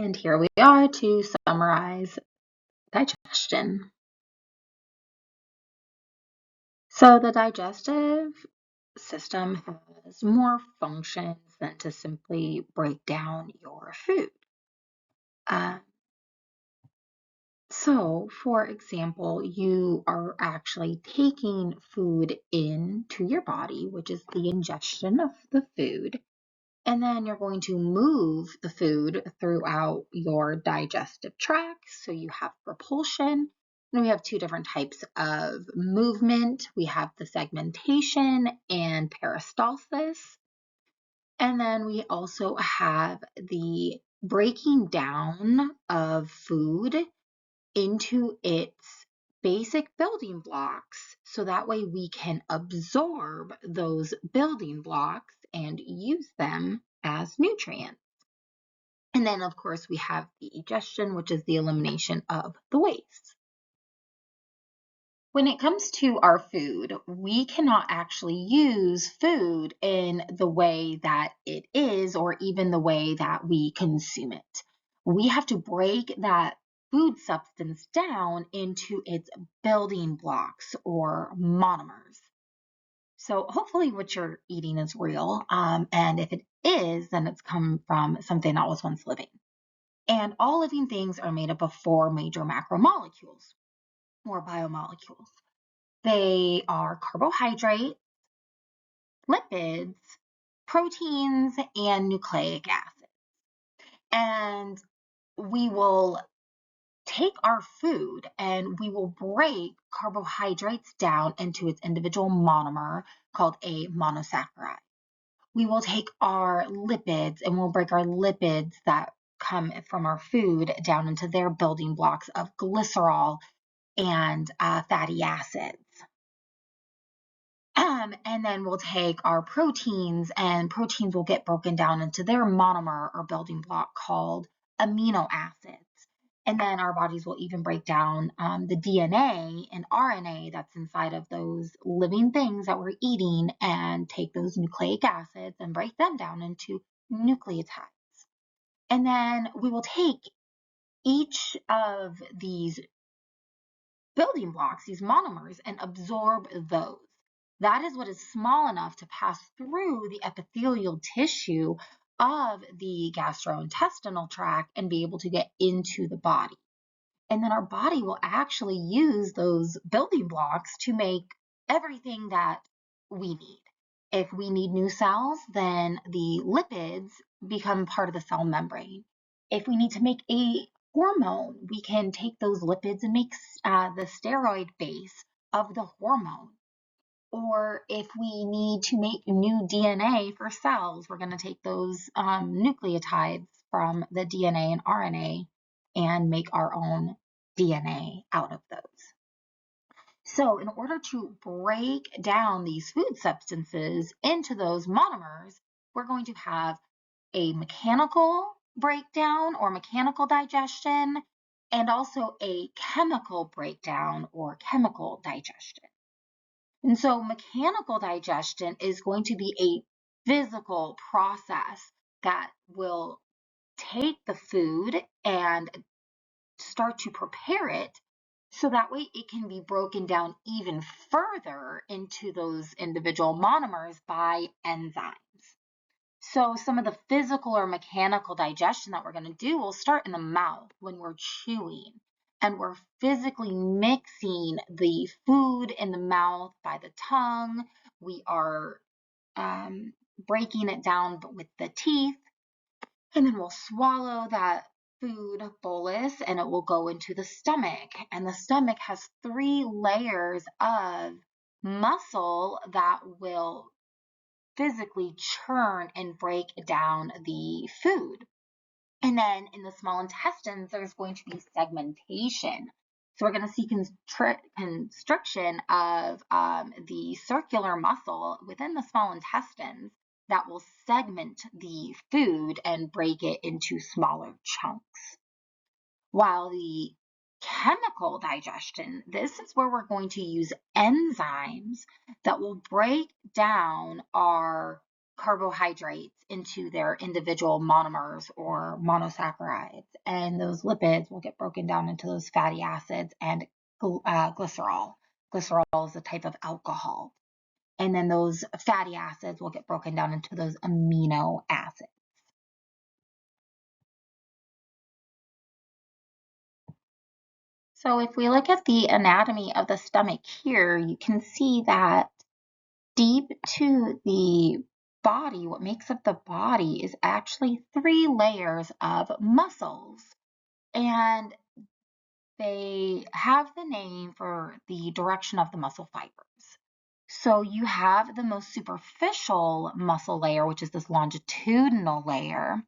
And here we are to summarize digestion. So the digestive system has more functions than to simply break down your food. So, for example, you are actually taking food into your body, which is the ingestion of the food. And then you're going to move the food throughout your digestive tract. So you have propulsion. And we have two different types of movement. We have the segmentation and peristalsis. And then we also have the breaking down of food into its basic building blocks so that way we can absorb those building blocks and use them as nutrients. And then, of course, we have the egestion, which is the elimination of the waste. When it comes to our food, we cannot actually use food in the way that it is or even the way that we consume it. We have to break that food substance down into its building blocks or monomers. So hopefully what you're eating is real. And if it is, then it's come from something that was once living. And all living things are made up of four major macromolecules or biomolecules. They are carbohydrates, lipids, proteins, and nucleic acids. And we will take our food and we will break carbohydrates down into its individual monomer called a monosaccharide. We will take our lipids and we'll break our lipids that come from our food down into their building blocks of glycerol and fatty acids. And then we'll take our proteins, and proteins will get broken down into their monomer or building block called amino acids. And then our bodies will even break down the DNA and RNA that's inside of those living things that we're eating and take those nucleic acids and break them down into nucleotides. And then we will take each of these building blocks, these monomers, and absorb those. That is what is small enough to pass through the epithelial tissue of the gastrointestinal tract and be able to get into the body. And then our body will actually use those building blocks to make everything that we need. If we need new cells, then the lipids become part of the cell membrane. If we need to make a hormone, we can take those lipids and make the steroid base of the hormone. Or if we need to make new DNA for cells, we're going to take those nucleotides from the DNA and RNA and make our own DNA out of those. So in order to break down these food substances into those monomers, we're going to have a mechanical breakdown or mechanical digestion and also a chemical breakdown or chemical digestion. And so mechanical digestion is going to be a physical process that will take the food and start to prepare it so that way it can be broken down even further into those individual monomers by enzymes. So some of the physical or mechanical digestion that we're going to do will start in the mouth when we're chewing. And we're physically mixing the food in the mouth by the tongue. We are breaking it down with the teeth. And then we'll swallow that food bolus and it will go into the stomach. And the stomach has 3 layers of muscle that will physically churn and break down the food. And then in the small intestines, there's going to be segmentation. So we're going to see constriction of the circular muscle within the small intestines that will segment the food and break it into smaller chunks. While the chemical digestion, this is where we're going to use enzymes that will break down our carbohydrates into their individual monomers or monosaccharides, and those lipids will get broken down into those fatty acids and glycerol. Glycerol is a type of alcohol. And then those fatty acids will get broken down into those amino acids. So if we look at the anatomy of the stomach here, you can see that deep to the body, what makes up the body is actually 3 layers of muscles. And they have the name for the direction of the muscle fibers. So you have the most superficial muscle layer, which is this longitudinal layer.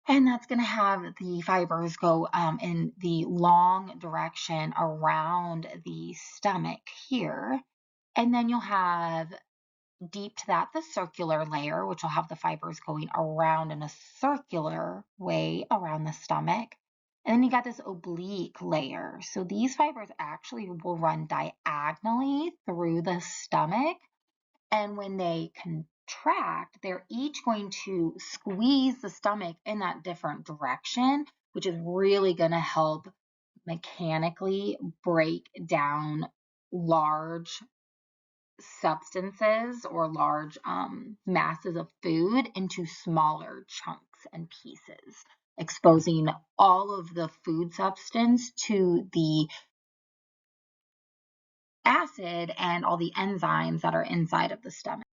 And that's going to have the fibers go in the long direction around the stomach here. And then you'll have deep to that the circular layer, which will have the fibers going around in a circular way around the stomach. And then you got this oblique layer. So these fibers actually will run diagonally through the stomach. And when they contract, they're each going to squeeze the stomach in that different direction, which is really going to help mechanically break down large substances or large masses of food into smaller chunks and pieces, exposing all of the food substance to the acid and all the enzymes that are inside of the stomach.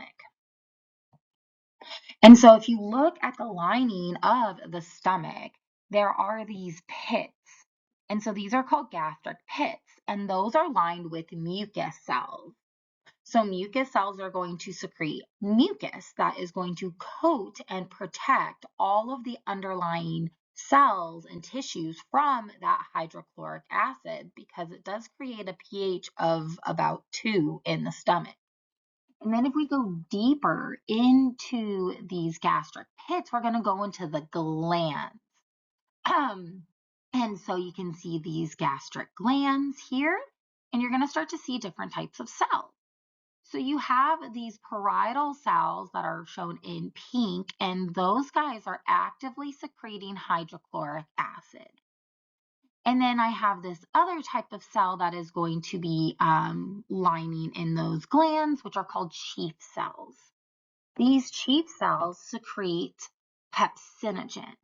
And so if you look at the lining of the stomach, there are these pits. And so these are called gastric pits, and those are lined with mucus cells. So mucus cells are going to secrete mucus that is going to coat and protect all of the underlying cells and tissues from that hydrochloric acid, because it does create a pH of about 2 in the stomach. And then if we go deeper into these gastric pits, we're going to go into the glands. And so you can see these gastric glands here, and you're going to start to see different types of cells. So you have these parietal cells that are shown in pink, and those guys are actively secreting hydrochloric acid. And then I have this other type of cell that is going to be lining in those glands, which are called chief cells. These chief cells secrete pepsinogen.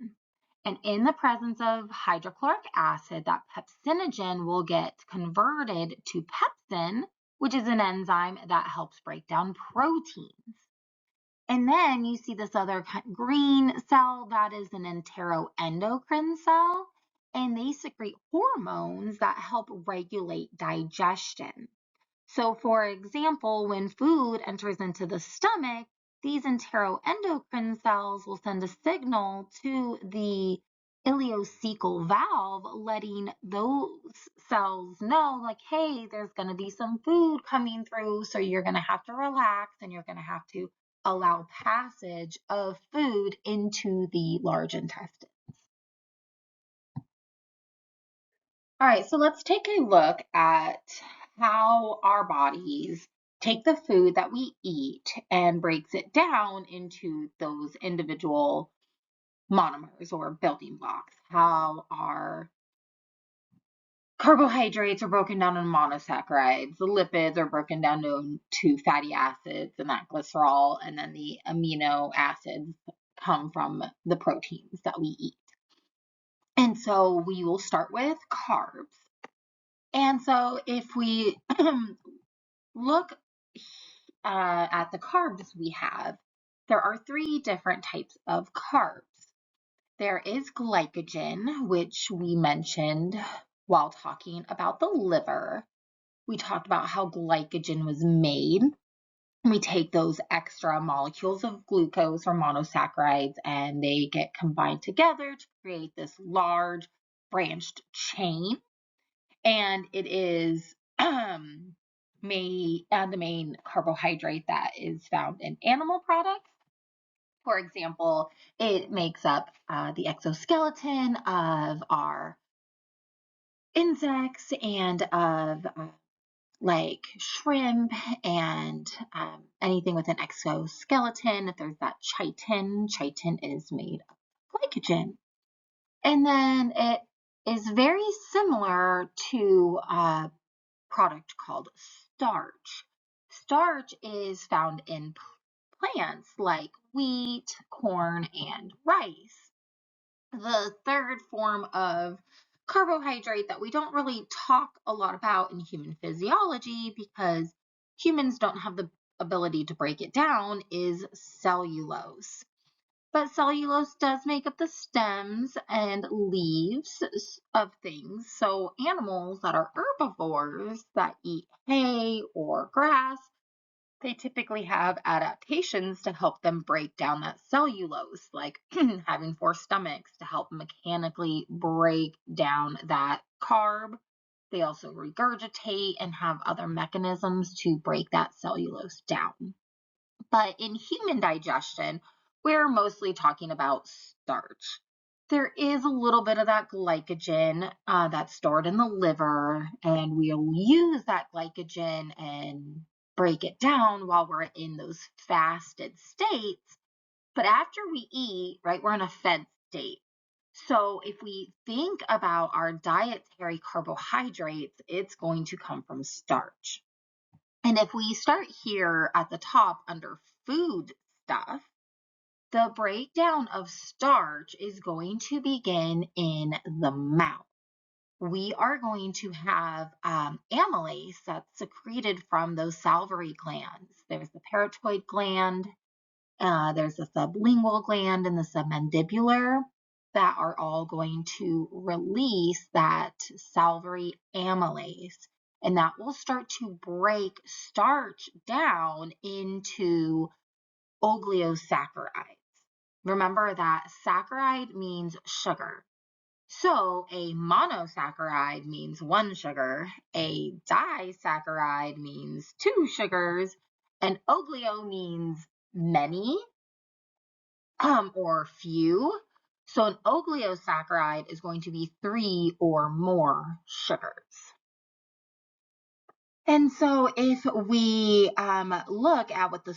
And in the presence of hydrochloric acid, that pepsinogen will get converted to pepsin, which is an enzyme that helps break down proteins. And then you see this other green cell that is an enteroendocrine cell, and they secrete hormones that help regulate digestion. So for example, when food enters into the stomach, these enteroendocrine cells will send a signal to the ileocecal valve, letting those cells know, like, hey, there's going to be some food coming through, so you're going to have to relax and you're going to have to allow passage of food into the large intestine. All right, so let's take a look at how our bodies take the food that we eat and breaks it down into those individual monomers or building blocks. How our carbohydrates are broken down into monosaccharides, the lipids are broken down to fatty acids and that glycerol, and then the amino acids come from the proteins that we eat. And so we will start with carbs. And so if we look at the carbs we have, there are 3 different types of carbs. There is glycogen, which we mentioned while talking about the liver. We talked about how glycogen was made. We take those extra molecules of glucose or monosaccharides, and they get combined together to create this large branched chain. And it is the main carbohydrate that is found in animal products. For example, it makes up the exoskeleton of our insects and of like shrimp and anything with an exoskeleton. If there's that chitin, chitin is made of glycogen. And then it is very similar to a product called starch. Starch is found in plants like wheat, corn, and rice. The third form of carbohydrate that we don't really talk a lot about in human physiology because humans don't have the ability to break it down is cellulose. But cellulose does make up the stems and leaves of things. So animals that are herbivores that eat hay or grass, they typically have adaptations to help them break down that cellulose, like having four stomachs to help mechanically break down that carb. They also regurgitate and have other mechanisms to break that cellulose down. But in human digestion, we're mostly talking about starch. There is a little bit of that glycogen that's stored in the liver, and we'll use that glycogen and break it down while we're in those fasted states. But after we eat, right, we're in a fed state. So if we think about our dietary carbohydrates, it's going to come from starch. And if we start here at the top under food stuff, the breakdown of starch is going to begin in the mouth. We are going to have amylase that's secreted from those salivary glands. There's the parotoid gland, there's the sublingual gland, and the submandibular that are all going to release that salivary amylase. And that will start to break starch down into oligosaccharides. Remember that saccharide means sugar. So a monosaccharide means one sugar, a disaccharide means two sugars, and oglio means many or few. So an oligosaccharide is going to be 3 or more sugars. And so if we look at what the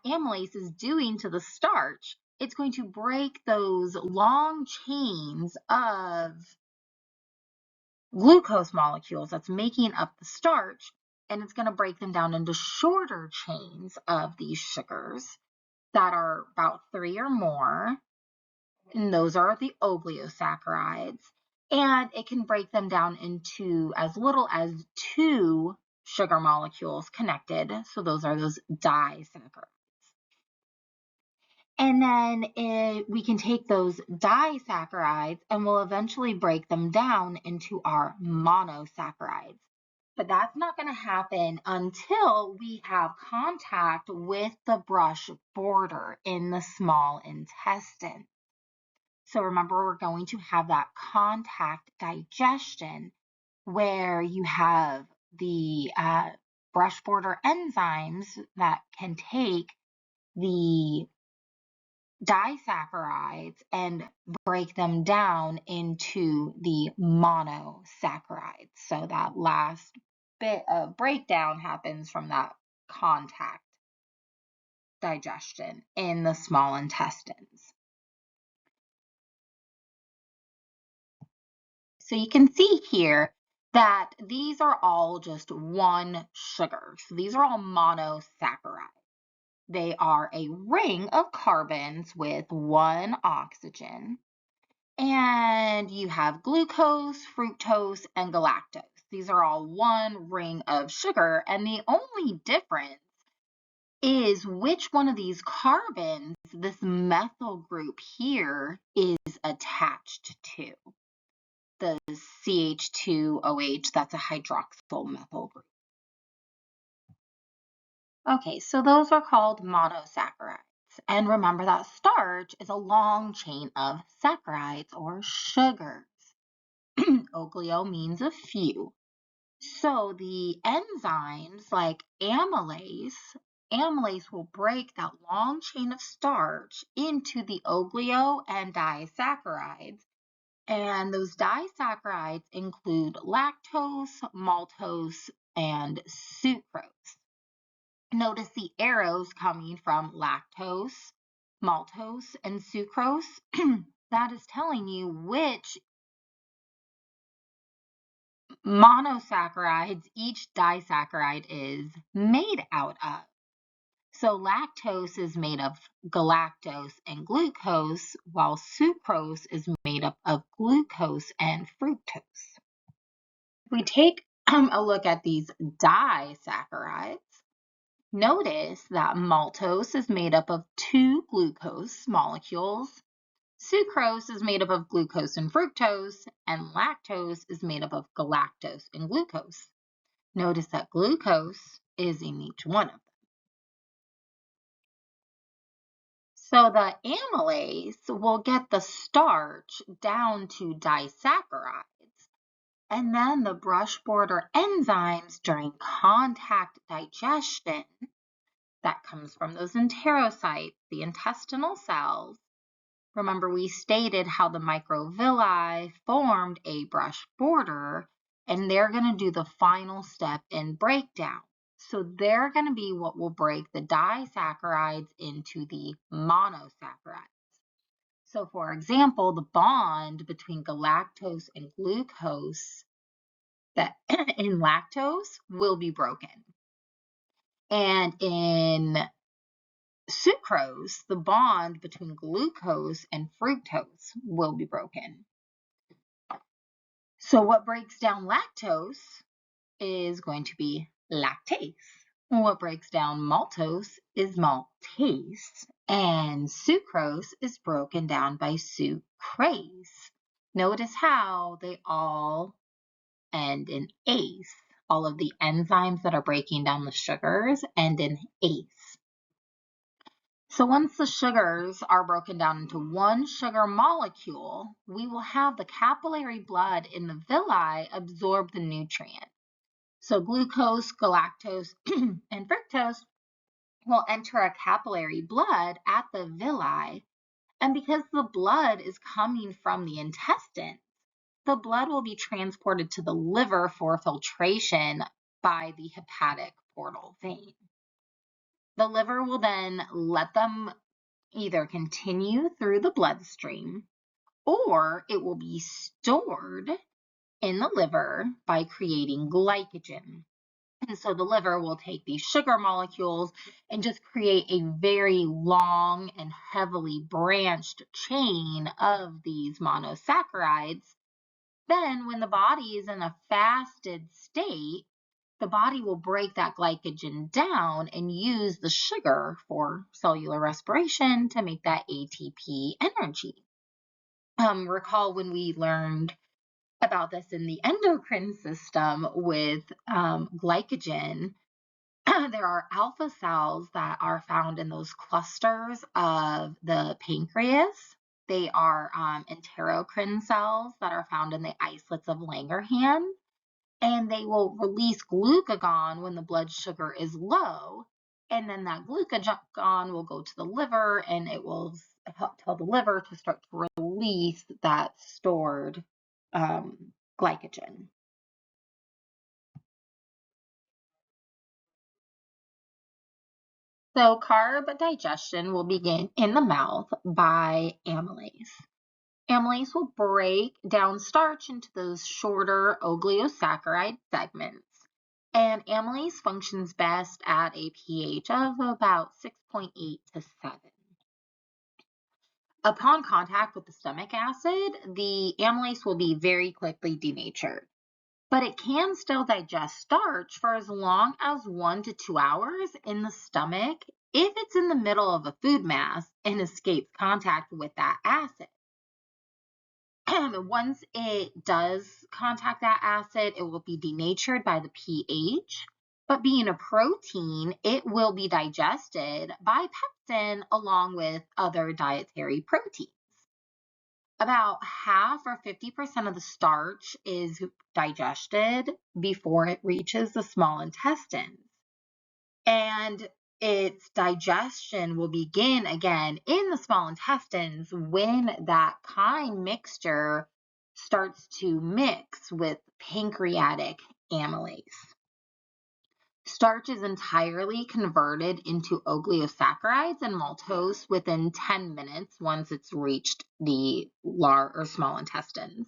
amylase is doing to the starch, it's going to break those long chains of glucose molecules that's making up the starch, and it's going to break them down into shorter chains of these sugars that are about 3 or more, and those are the oligosaccharides. And it can break them down into as little as 2 sugar molecules connected. So those are those disaccharides. And then we can take those disaccharides and we'll eventually break them down into our monosaccharides. But that's not going to happen until we have contact with the brush border in the small intestine. So remember, we're going to have that contact digestion where you have the brush border enzymes that can take the disaccharides and break them down into the monosaccharides. So that last bit of breakdown happens from that contact digestion in the small intestines. So you can see here that these are all just one sugar. So these are all monosaccharides. They are a ring of carbons with one oxygen. And you have glucose, fructose, and galactose. These are all one ring of sugar. And the only difference is which one of these carbons this methyl group here is attached to. The CH2OH, that's a hydroxyl methyl group. Okay, so those are called monosaccharides. And remember that starch is a long chain of saccharides or sugars. Oglio means a few. So the enzymes like amylase will break that long chain of starch into the oglio and disaccharides, And those disaccharides include lactose, maltose, and sucrose. Notice the arrows coming from lactose, maltose, and sucrose. That is telling you which monosaccharides each disaccharide is made out of. So lactose is made of galactose and glucose, while sucrose is made up of glucose and fructose. If we take a look at these disaccharides, notice that maltose is made up of 2 glucose molecules, sucrose is made up of glucose and fructose, and lactose is made up of galactose and glucose. Notice that glucose is in each one of them. So the amylase will get the starch down to disaccharides, and then the brush border enzymes during contact digestion, that comes from those enterocytes, the intestinal cells. Remember, we stated how the microvilli formed a brush border, and they're going to do the final step in breakdown. So they're going to be what will break the disaccharides into the monosaccharides. So for example, the bond between galactose and glucose that in lactose will be broken. And in sucrose, the bond between glucose and fructose will be broken. So what breaks down lactose is going to be lactase. What breaks down maltose is maltase, and sucrose is broken down by sucrase. Notice how they all end in ase. All of the enzymes that are breaking down the sugars end in ase. So once the sugars are broken down into one sugar molecule, we will have the capillary blood in the villi absorb the nutrient. So glucose, galactose, and fructose will enter a capillary blood at the villi. And because the blood is coming from the intestines, the blood will be transported to the liver for filtration by the hepatic portal vein. The liver will then let them either continue through the bloodstream, or it will be stored in the liver by creating glycogen. And so the liver will take these sugar molecules and just create a very long and heavily branched chain of these monosaccharides. Then when the body is in a fasted state, the body will break that glycogen down and use the sugar for cellular respiration to make that ATP energy. Recall when we learned about this in the endocrine system with glycogen, there are alpha cells that are found in those clusters of the pancreas. They are enterocrine cells that are found in the islets of Langerhans, and they will release glucagon when the blood sugar is low, and then that glucagon will go to the liver, and it will help tell the liver to start to release that stored glycogen. So carb digestion will begin in the mouth by amylase. Amylase will break down starch into those shorter oligosaccharide segments. And amylase functions best at a pH of about 6.8 to 7. Upon contact with the stomach acid, the amylase will be very quickly denatured. But it can still digest starch for as long as 1 to 2 hours in the stomach if it's in the middle of a food mass and escapes contact with that acid. Once it does contact that acid, it will be denatured by the pH. But being a protein, it will be digested by pepsin along with other dietary proteins. About half or 50% of the starch is digested before it reaches the small intestines. And its digestion will begin again in the small intestines when that chyme mixture starts to mix with pancreatic amylase. Starch is entirely converted into oligosaccharides and maltose within 10 minutes once it's reached the small intestines.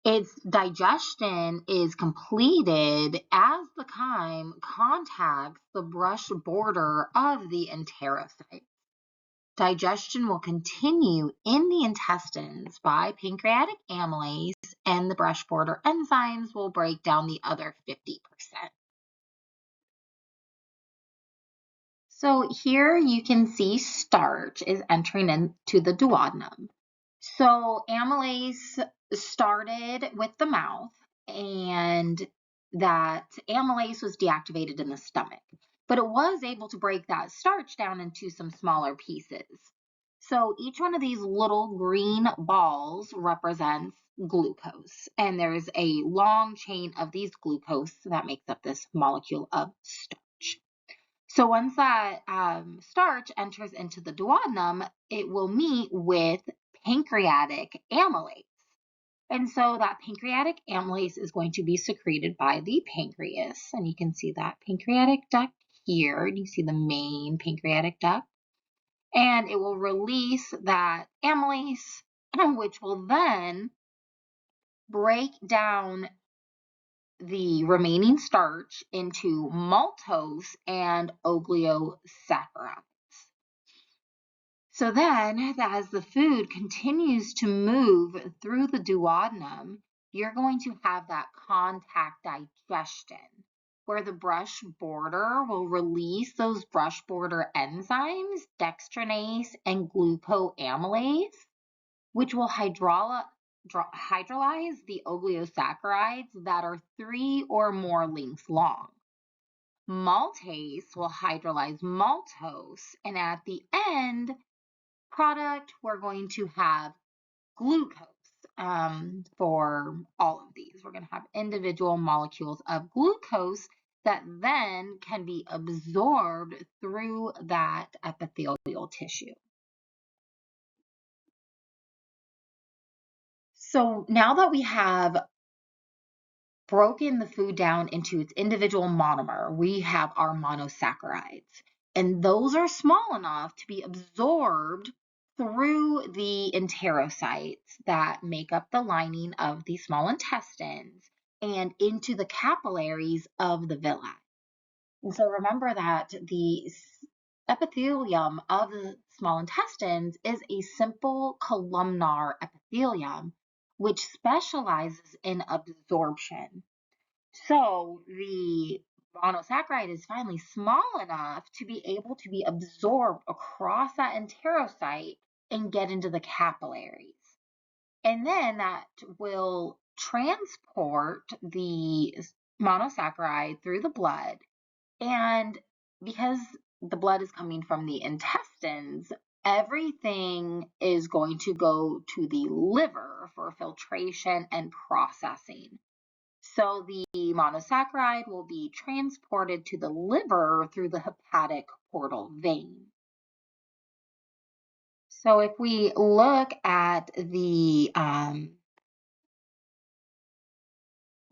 Its digestion is completed as the chyme contacts the brush border of the enterocyte. Digestion will continue in the intestines by pancreatic amylase, and the brush border enzymes will break down the other 50%. So here you can see starch is entering into the duodenum. So amylase started with the mouth, and that amylase was deactivated in the stomach, but it was able to break that starch down into some smaller pieces. So each one of these little green balls represents glucose, and there's a long chain of these glucose that makes up this molecule of starch. So once that starch enters into the duodenum, it will meet with pancreatic amylase. And so that pancreatic amylase is going to be secreted by the pancreas. And you can see that pancreatic duct here. You see the main pancreatic duct. And it will release that amylase, which will then break down the remaining starch into maltose and oligosaccharides. So then, as the food continues to move through the duodenum, you're going to have that contact digestion, where the brush border will release those brush border enzymes, dextranase and glucoamylase, which will hydrolyze the oligosaccharides that are 3 or more lengths long. Maltase will hydrolyze maltose, and at the end product, we're going to have glucose for all of these. We're going to have individual molecules of glucose that then can be absorbed through that epithelial tissue. So now that we have broken the food down into its individual monomer, we have our monosaccharides. And those are small enough to be absorbed through the enterocytes that make up the lining of the small intestines and into the capillaries of the villi. And so remember that the epithelium of the small intestines is a simple columnar epithelium, which specializes in absorption. So the monosaccharide is finally small enough to be able to be absorbed across that enterocyte and get into the capillaries. And then that will transport the monosaccharide through the blood. And because the blood is coming from the intestines, everything is going to go to the liver for filtration and processing. So the monosaccharide will be transported to the liver through the hepatic portal vein. So if we look at the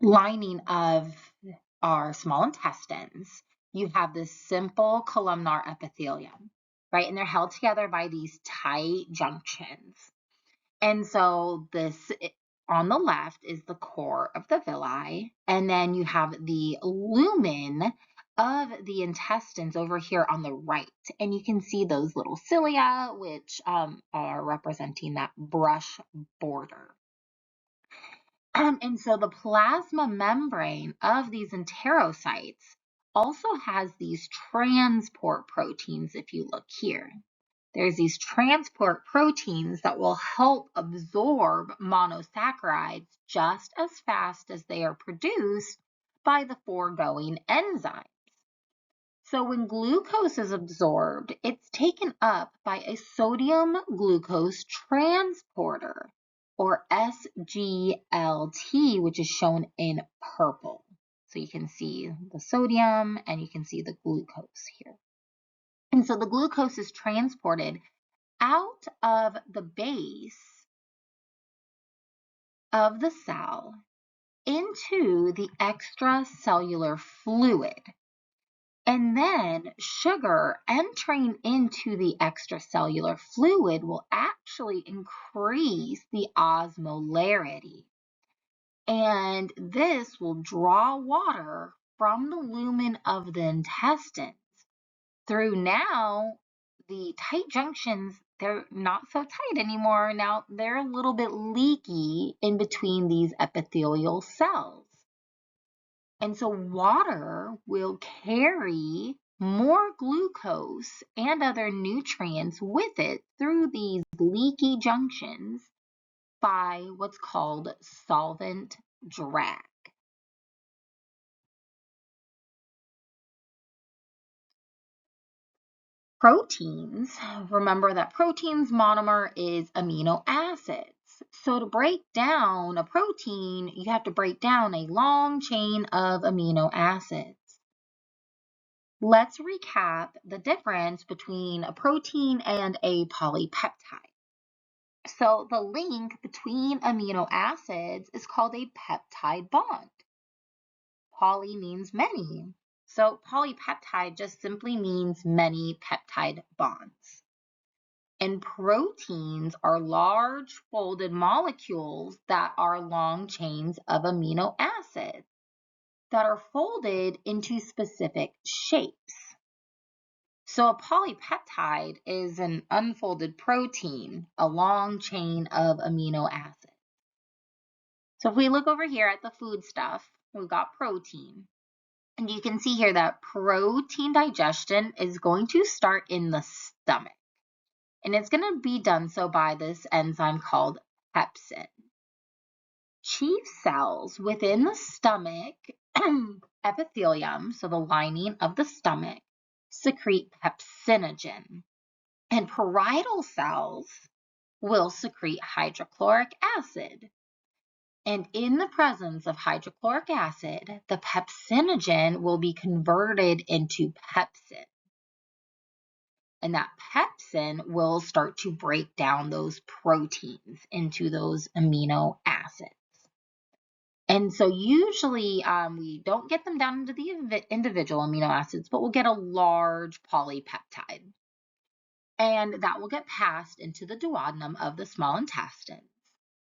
lining of our small intestines, you have this simple columnar epithelium, right? And they're held together by these tight junctions. And so this on the left is the core of the villi, and then you have the lumen of the intestines over here on the right. And you can see those little cilia, which are representing that brush border. And so the plasma membrane of these enterocytes also has these transport proteins, if you look here. There's these transport proteins that will help absorb monosaccharides just as fast as they are produced by the foregoing enzymes. So when glucose is absorbed, it's taken up by a sodium glucose transporter, or SGLT, which is shown in purple. So you can see the sodium and you can see the glucose here. And so the glucose is transported out of the base of the cell into the extracellular fluid. And then sugar entering into the extracellular fluid will actually increase the osmolarity. And this will draw water from the lumen of the intestines through now the tight junctions. They're not so tight anymore. Now they're a little bit leaky in between these epithelial cells. And so water will carry more glucose and other nutrients with it through these leaky junctions by what's called solvent drag. Proteins, remember that proteins monomer is amino acids. So to break down a protein, you have to break down a long chain of amino acids. Let's recap the difference between a protein and a polypeptide. So the link between amino acids is called a peptide bond. Poly means many. So polypeptide just simply means many peptide bonds. And proteins are large folded molecules that are long chains of amino acids that are folded into specific shapes. So a polypeptide is an unfolded protein, a long chain of amino acids. So if we look over here at the food stuff, we've got protein. And you can see here that protein digestion is going to start in the stomach. And it's going to be done so by this enzyme called pepsin. Chief cells within the stomach epithelium, so the lining of the stomach, secrete pepsinogen. And parietal cells will secrete hydrochloric acid. And in the presence of hydrochloric acid, the pepsinogen will be converted into pepsin. And that pepsin will start to break down those proteins into those amino acids. And so usually we don't get them down into the individual amino acids, but we'll get a large polypeptide. And that will get passed into the duodenum of the small intestines,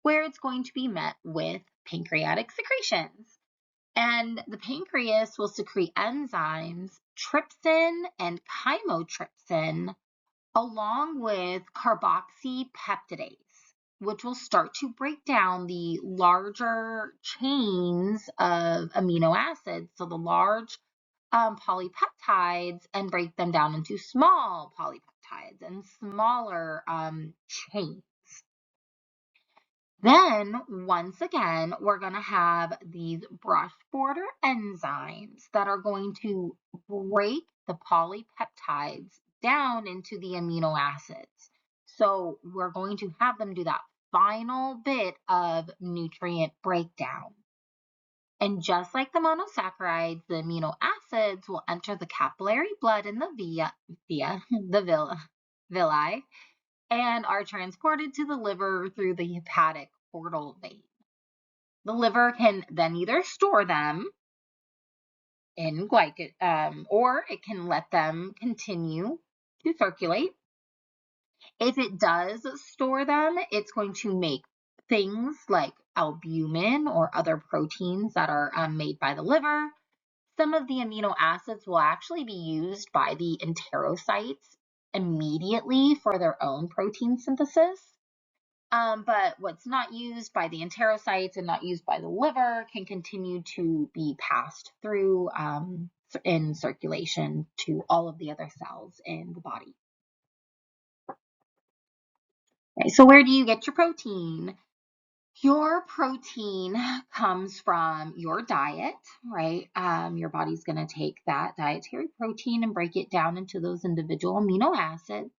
where it's going to be met with pancreatic secretions. And the pancreas will secrete enzymes, trypsin and chymotrypsin, along with carboxypeptidase, which will start to break down the larger chains of amino acids, so the large polypeptides, and break them down into small polypeptides and smaller chains. Then, once again, we're going to have these brush border enzymes that are going to break the polypeptides down into the amino acids. So we're going to have them do that final bit of nutrient breakdown. And just like the monosaccharides, the amino acids will enter the capillary blood in the villi, and are transported to the liver through the hepatic portal vein. The liver can then either store them in glycogen, or it can let them continue to circulate. If it does store them, it's going to make things like albumin or other proteins that are made by the liver. Some of the amino acids will actually be used by the enterocytes immediately for their own protein synthesis. But what's not used by the enterocytes and not used by the liver can continue to be passed through in circulation to all of the other cells in the body. Okay, so where do you get your protein? Your protein comes from your diet, right? Your body's going to take that dietary protein and break it down into those individual amino acids.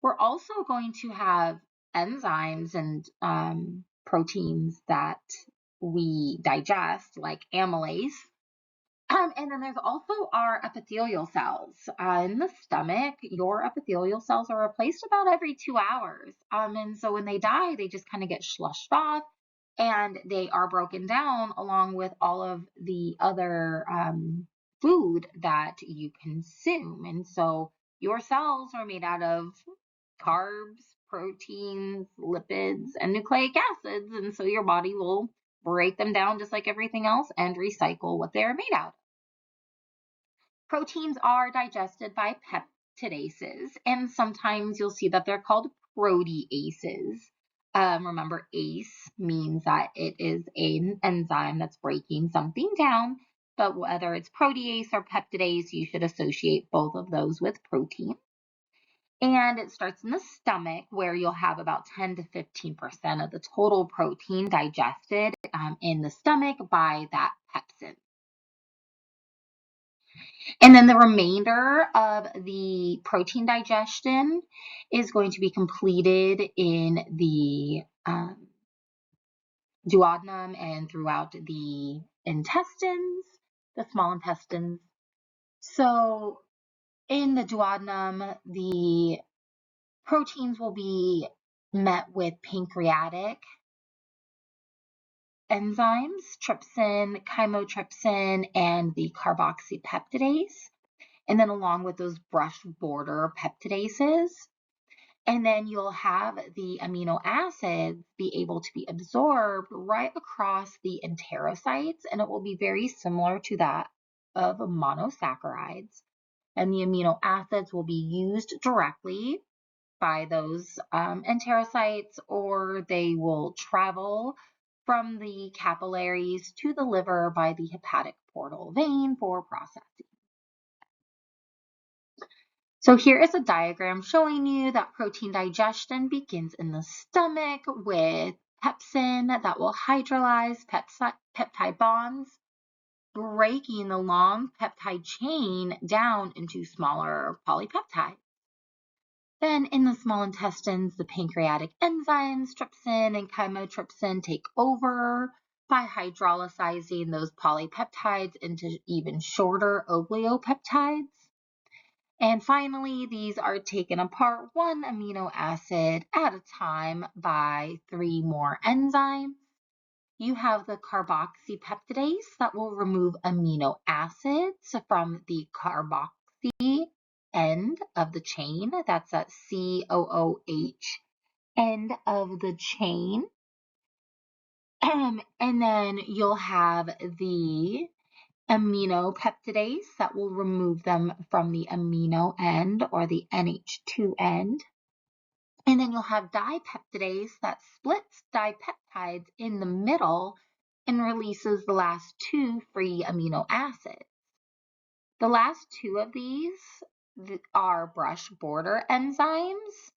We're also going to have enzymes and proteins that we digest, like amylase. And then there's also our epithelial cells. In the stomach, your epithelial cells are replaced about every 2 hours. And so when they die, they just kind of get slushed off. and they are broken down along with all of the other food that you consume. And so your cells are made out of carbs, proteins, lipids, and nucleic acids. And so your body will break them down just like everything else and recycle what they're made out of. Proteins are digested by peptidases, and sometimes you'll see that they're called proteases. Remember, ACE means that it is an enzyme that's breaking something down, but whether it's protease or peptidase, you should associate both of those with protein. And it starts in the stomach, where you'll have about 10 to 15% of the total protein digested in the stomach by that pepsin. And then the remainder of the protein digestion is going to be completed in the duodenum and throughout the intestines, the small intestines. So in the duodenum, the proteins will be met with pancreatic enzymes, trypsin, chymotrypsin, and the carboxypeptidase. And then along with those brush border peptidases. And then you'll have the amino acids be able to be absorbed right across the enterocytes, and it will be very similar to that of monosaccharides. And the amino acids will be used directly by those enterocytes, or they will travel from the capillaries to the liver by the hepatic portal vein for processing. So here is a diagram showing you that protein digestion begins in the stomach with pepsin that will hydrolyze peptide bonds, breaking the long peptide chain down into smaller polypeptides. Then in the small intestines, the pancreatic enzymes, trypsin and chymotrypsin, take over by hydrolyzing those polypeptides into even shorter oligonucleotides. And finally, these are taken apart one amino acid at a time by 3 more enzymes. You have the carboxypeptidase that will remove amino acids from the carboxy end of the chain. That's at COOH end of the chain. And then you'll have the aminopeptidase that will remove them from the amino end or the NH2 end. And then you'll have dipeptidase that splits dipeptides in the middle and releases the last 2 free amino acids. The last 2 of these are brush border enzymes,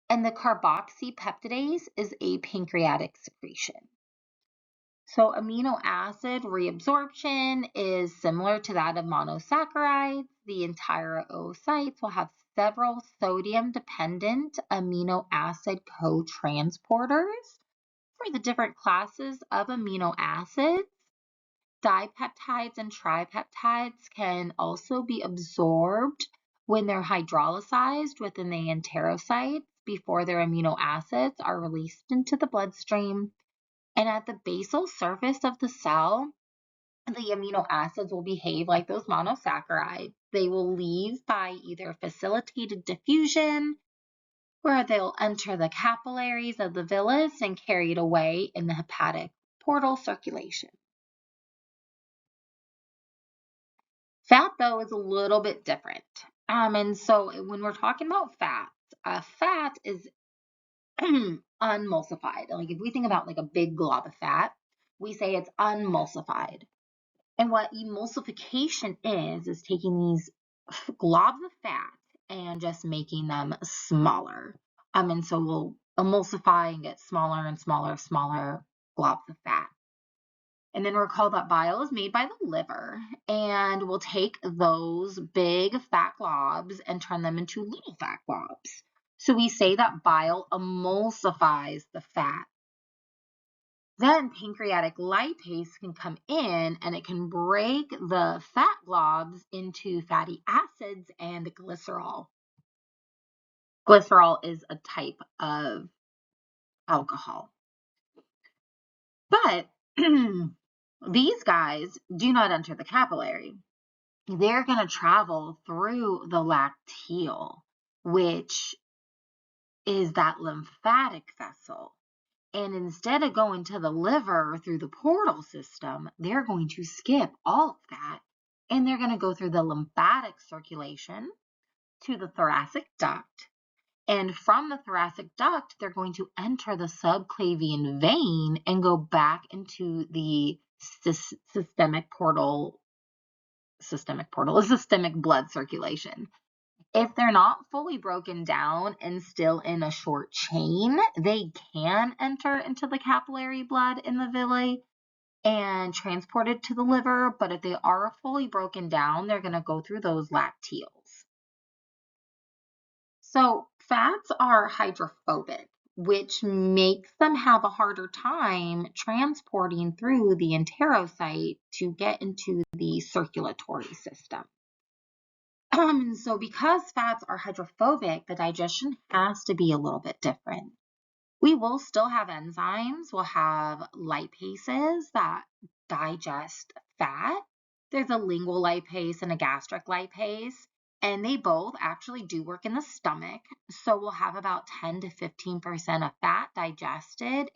and the carboxypeptidase is a pancreatic secretion. So amino acid reabsorption is similar to that of monosaccharides. The entire oocytes will have several sodium-dependent amino acid co-transporters for the different classes of amino acids. Dipeptides and tripeptides can also be absorbed when they're hydrolyzed within the enterocytes before their amino acids are released into the bloodstream. And at the basal surface of the cell, the amino acids will behave like those monosaccharides. They will leave by either facilitated diffusion, where they'll enter the capillaries of the villus and carried away in the hepatic portal circulation. Fat, though, is a little bit different. And so when we're talking about fat, fat is unemulsified. Like if we think about like a big glob of fat, we say it's unemulsified. And what emulsification is taking these globs of fat and just making them smaller. And so we'll emulsify and get smaller and smaller globs of fat. And then recall that bile is made by the liver, and we'll take those big fat globs and turn them into little fat globs. So we say that bile emulsifies the fat. Then pancreatic lipase can come in and it can break the fat globs into fatty acids and glycerol. Glycerol is a type of alcohol. But these guys do not enter the capillary. They're going to travel through the lacteal, which is that lymphatic vessel. And instead of going to the liver through the portal system, they're going to skip all of that. And they're going to go through the lymphatic circulation to the thoracic duct. And from the thoracic duct, they're going to enter the subclavian vein and go back into the systemic blood circulation. If they're not fully broken down and still in a short chain, they can enter into the capillary blood in the villi and transported to the liver. But if they are fully broken down, they're going to go through those lacteals. So fats are hydrophobic, which makes them have a harder time transporting through the enterocyte to get into the circulatory system. So because fats are hydrophobic, the digestion has to be a little bit different. We will still have enzymes. We'll have lipases that digest fat. There's a lingual lipase and a gastric lipase, and they both actually do work in the stomach. So we'll have about 10 to 15% of fat digested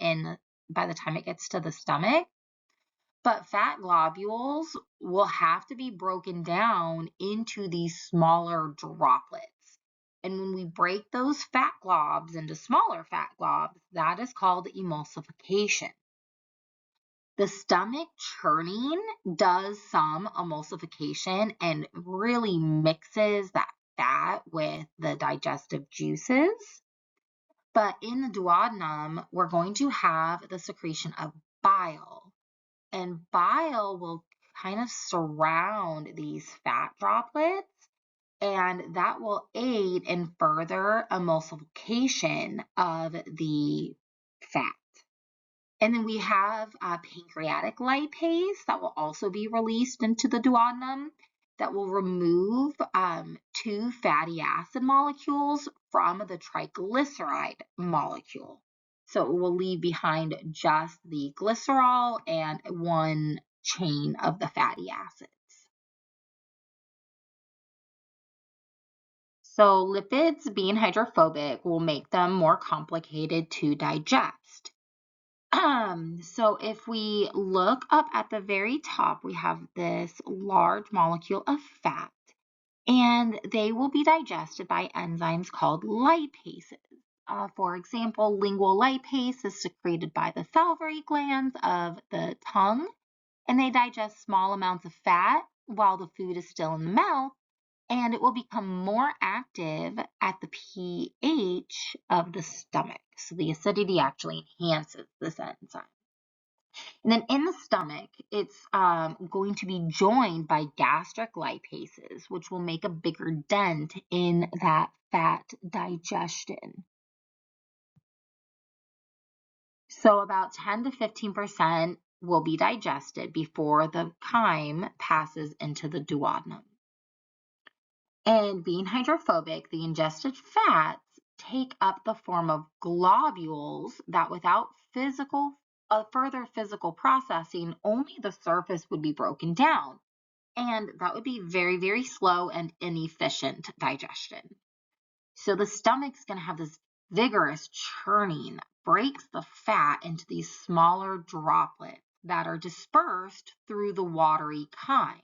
by the time it gets to the stomach. But fat globules will have to be broken down into these smaller droplets. And when we break those fat globs into smaller fat globs, that is called emulsification. The stomach churning does some emulsification and really mixes that fat with the digestive juices. But in the duodenum, we're going to have the secretion of bile. And bile will kind of surround these fat droplets, and that will aid in further emulsification of the fat. And then we have pancreatic lipase that will also be released into the duodenum that will remove 2 fatty acid molecules from the triglyceride molecule. So it will leave behind just the glycerol and one chain of the fatty acids. So lipids being hydrophobic will make them more complicated to digest. So if we look up at the very top, we have this large molecule of fat, and they will be digested by enzymes called lipases. For example, lingual lipase is secreted by the salivary glands of the tongue, and they digest small amounts of fat while the food is still in the mouth, and it will become more active at the pH of the stomach. So the acidity actually enhances this enzyme. And then in the stomach, it's going to be joined by gastric lipases, which will make a bigger dent in that fat digestion. So about 10 to 15% will be digested before the chyme passes into the duodenum. And being hydrophobic, the ingested fats take up the form of globules that without further physical processing, only the surface would be broken down. And that would be very, very slow and inefficient digestion. So the stomach's going to have this vigorous churning that breaks the fat into these smaller droplets that are dispersed through the watery chyme.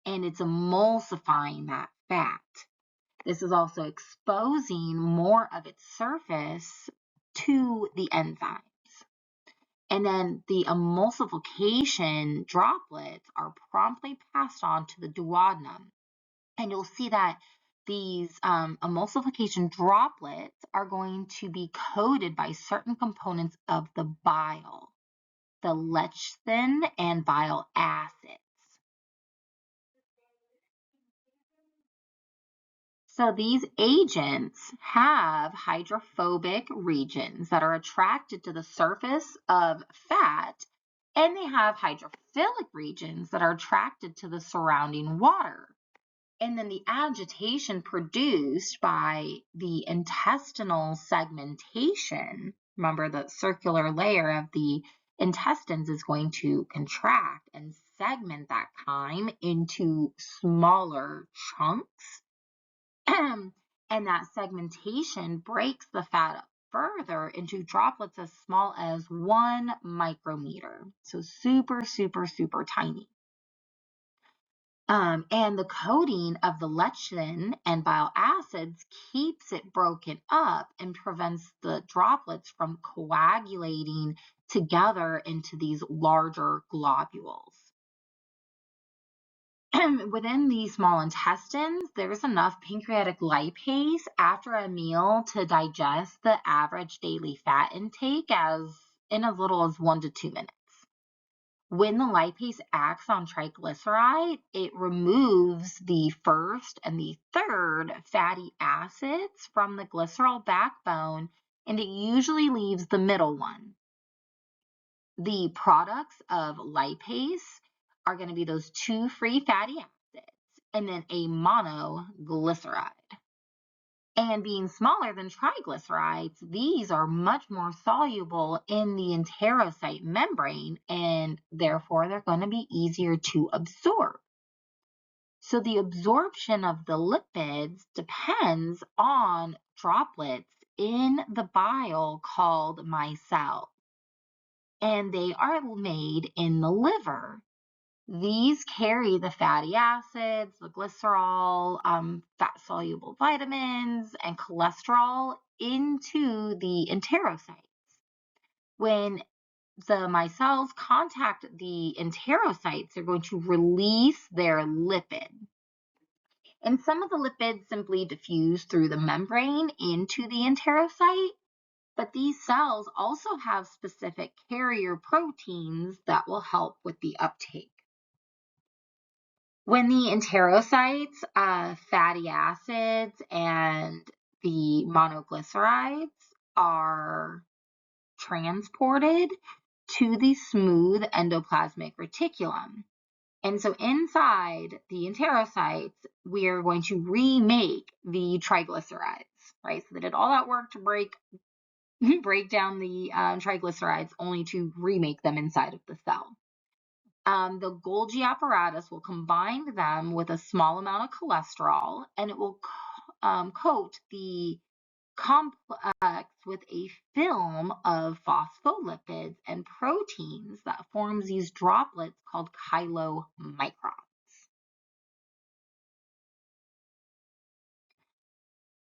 And it's emulsifying that fat. This is also exposing more of its surface to the enzymes. And then the emulsification droplets are promptly passed on to the duodenum. And you'll see that these emulsification droplets are going to be coated by certain components of the bile, the lecithin and bile acids. So these agents have hydrophobic regions that are attracted to the surface of fat, and they have hydrophilic regions that are attracted to the surrounding water. And then the agitation produced by the intestinal segmentation, remember the circular layer of the intestines is going to contract and segment that chyme into smaller chunks. And that segmentation breaks the fat up further into droplets as small as 1 micrometer. So super, super, super tiny. And the coating of the lectin and bile acids keeps it broken up and prevents the droplets from coagulating together into these larger globules. Within the small intestines, there's enough pancreatic lipase after a meal to digest the average daily fat intake in as little as 1 to 2 minutes. When the lipase acts on triglyceride, it removes the first and the third fatty acids from the glycerol backbone, and it usually leaves the middle one. The products of lipase are going to be those 2 free fatty acids and then a monoglyceride. And being smaller than triglycerides, these are much more soluble in the enterocyte membrane, and therefore they're going to be easier to absorb. So the absorption of the lipids depends on droplets in the bile called micelles, and they are made in the liver. These carry the fatty acids, the glycerol, fat-soluble vitamins, and cholesterol into the enterocytes. When the micelles contact the enterocytes, they're going to release their lipid. And some of the lipids simply diffuse through the membrane into the enterocyte, but these cells also have specific carrier proteins that will help with the uptake. When the enterocytes, fatty acids, and the monoglycerides are transported to the smooth endoplasmic reticulum. And so inside the enterocytes, we are going to remake the triglycerides, right? So they did all that work to break down the triglycerides only to remake them inside of the cell. The Golgi apparatus will combine them with a small amount of cholesterol, and it will coat the complex with a film of phospholipids and proteins that forms these droplets called chylomicrons.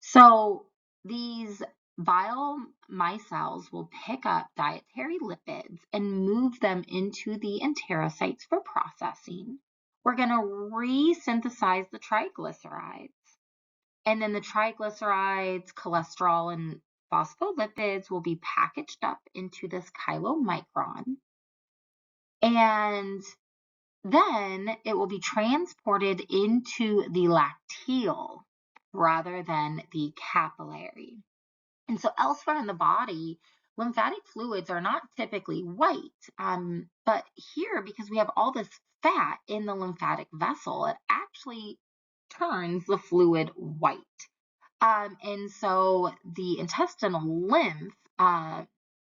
So these bile micelles will pick up dietary lipids and move them into the enterocytes for processing. We're going to resynthesize the triglycerides, and then the triglycerides, cholesterol, and phospholipids will be packaged up into this chylomicron, and then it will be transported into the lacteal rather than the capillary. And so elsewhere in the body, lymphatic fluids are not typically white, but here, because we have all this fat in the lymphatic vessel, it actually turns the fluid white. And so the intestinal lymph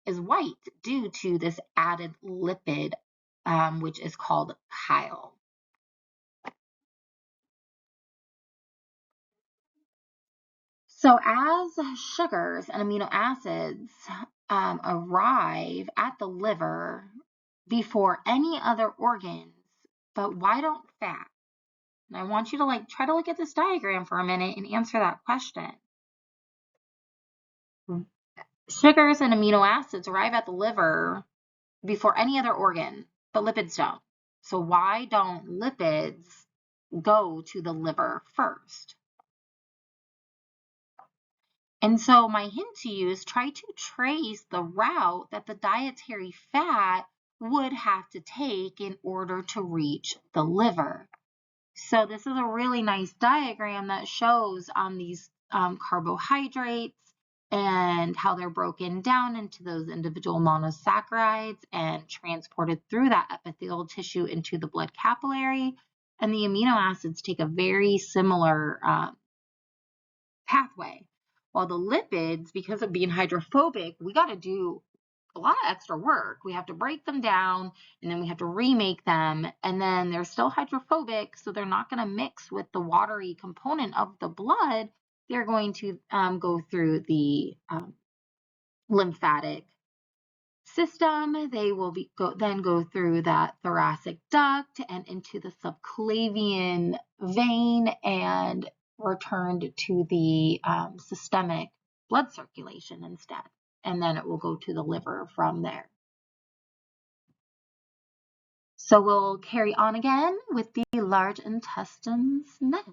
is white due to this added lipid, which is called chyle. So as sugars and amino acids arrive at the liver before any other organs, but why don't fat? And I want you to try to look at this diagram for a minute and answer that question. Sugars and amino acids arrive at the liver before any other organ, but lipids don't. So why don't lipids go to the liver first? And so my hint to you is try to trace the route that the dietary fat would have to take in order to reach the liver. So this is a really nice diagram that shows these carbohydrates and how they're broken down into those individual monosaccharides and transported through that epithelial tissue into the blood capillary. And the amino acids take a very similar pathway. While the lipids, because of being hydrophobic, we got to do a lot of extra work. We have to break them down, and then we have to remake them, and then they're still hydrophobic, so they're not going to mix with the watery component of the blood. They're going to go through the lymphatic system. They will then go through that thoracic duct and into the subclavian vein and returned to the systemic blood circulation instead. And then it will go to the liver from there. So we'll carry on again with the large intestines next.